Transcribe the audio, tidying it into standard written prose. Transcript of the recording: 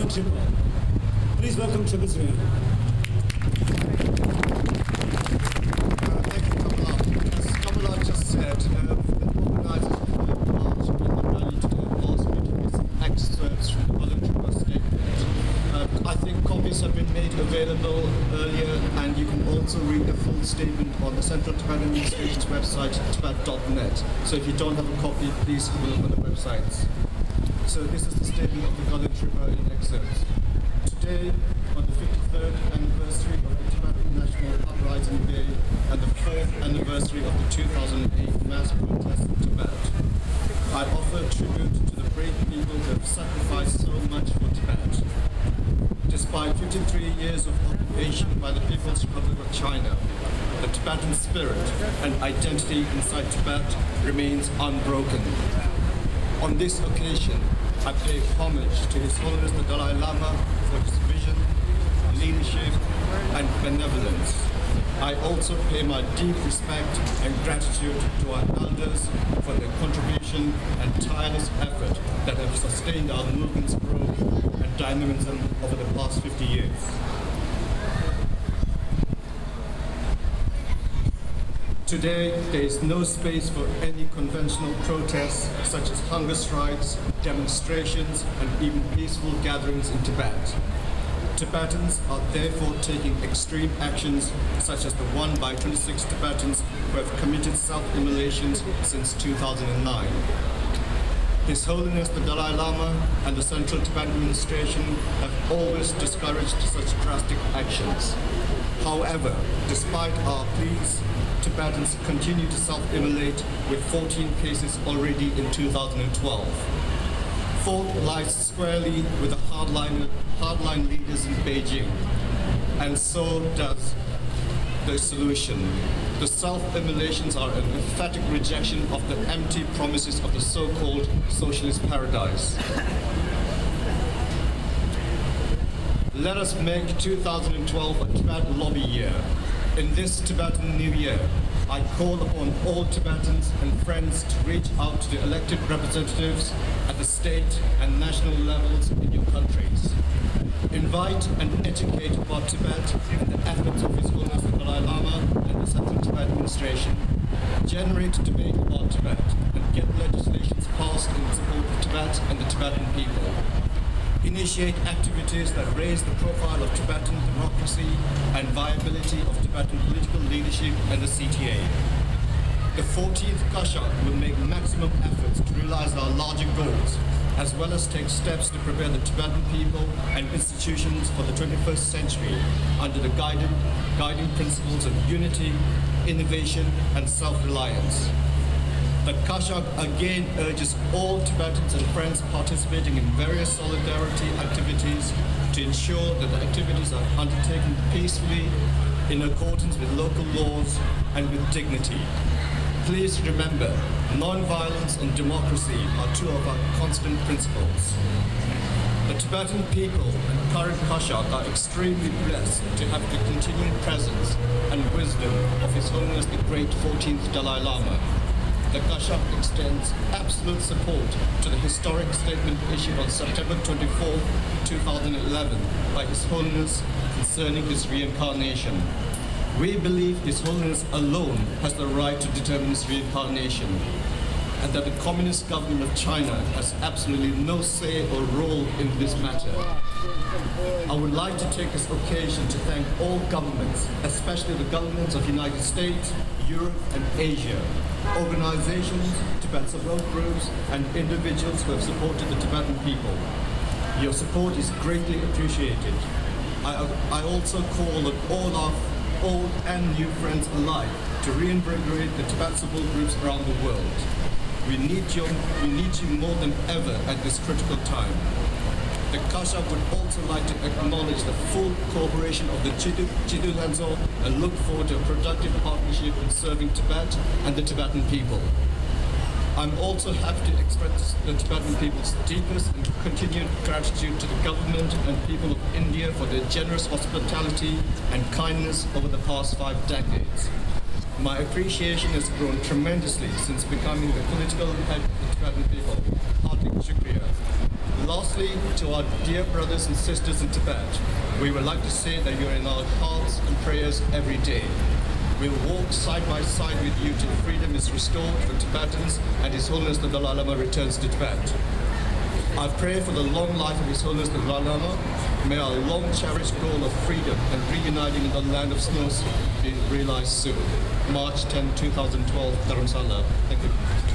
Golden Tripper. Please welcome Tripper. Thank you, Kamala. As Kamala just said, the organizers of the march asked me to read some excerpts from the Golden Tripper statement. I think copies have been made available earlier, and you can also read the full statement on the Central Tibetan Administration's website, tibet.net. So if you don't have a copy, please look on the websites. So this is the statement of the Golden Tripper in excerpts. Today, on the 53rd anniversary of the Tibetan National Uprising Day and the 4th anniversary of the 2008 mass protests in Tibet, I offer tribute to the brave people who have sacrificed so much for Tibet. Despite 53 years of occupation by the People's Republic of China, the Tibetan spirit and identity inside Tibet remains unbroken. On this occasion, I pay homage to His Holiness the Dalai Lama for his vision, leadership, and benevolence. I also pay my deep respect and gratitude to our elders for their contribution and tireless effort that have sustained our movement's growth and dynamism over the past 50 years. Today, there is no space for any conventional protests such as hunger strikes, demonstrations, and even peaceful gatherings in Tibet. Tibetans are therefore taking extreme actions such as the one by 26 Tibetans who have committed self-immolations since 2009. His Holiness the Dalai Lama and the Central Tibetan Administration have always discouraged such drastic actions. However, despite our pleas, Tibetans continue to self-immolate with 14 cases already in 2012. Fault lies squarely with the hardline leaders in Beijing, and so does the solution. The self-immolations are an emphatic rejection of the empty promises of the so-called socialist paradise. Let us make 2012 a Tibetan lobby year. In this Tibetan New Year, I call upon all Tibetans and friends to reach out to the elected representatives at the state and national levels in your countries. Invite and educate about Tibet and the efforts of His Holiness the Dalai Lama and the Central Tibet Administration. Generate debate about Tibet and get legislations passed in support of Tibet and the Tibetan people. Initiate activities that raise the profile of Tibetan democracy and viability of Tibetan political leadership and the CTA. The 14th Kashak will make maximum efforts to realize our larger goals, as well as take steps to prepare the Tibetan people and institutions for the 21st century under the guiding principles of unity, innovation, and self-reliance. The Kashak again urges all Tibetans and friends participating in various solidarity activities to ensure that the activities are undertaken peacefully, in accordance with local laws, and with dignity. Please remember, non-violence and democracy are two of our constant principles. The Tibetan people and current Kashak are extremely blessed to have the continuing presence and wisdom of His Holiness the Great 14th Dalai Lama. The Kashak extends absolute support to the historic statement issued on September 24, 2011 by His Holiness concerning his reincarnation. We believe His Holiness alone has the right to determine his reincarnation, and that the Communist government of China has absolutely no say or role in this matter. I would like to take this occasion to thank all governments, especially the governments of the United States, Europe, and Asia, organizations, Tibet Support Groups, and individuals who have supported the Tibetan people. Your support is greatly appreciated. I also call on all our old and new friends alike to reinvigorate the Tibet Support Groups around the world. We need you more than ever at this critical time. The Kashak would also like to acknowledge the full cooperation of the Jiddu Lanzo and look forward to a productive partnership in serving Tibet and the Tibetan people. I'm also happy to express the Tibetan people's deepest and continued gratitude to the government and people of India for their generous hospitality and kindness over the past 5 decades. My appreciation has grown tremendously since becoming the political head of the Tibetan people. Hearty Shukriya. lastly, to our dear brothers and sisters in Tibet, we would like to say that you're in our hearts and prayers every day. We'll walk side by side with you till freedom is restored for Tibetans and His Holiness the Dalai Lama returns to Tibet. I pray for the long life of His Holiness the Dalai Lama. May our long-cherished goal of freedom and reuniting in the land of snows be realized soon. March 10, 2012, Dharamsala. Thank you.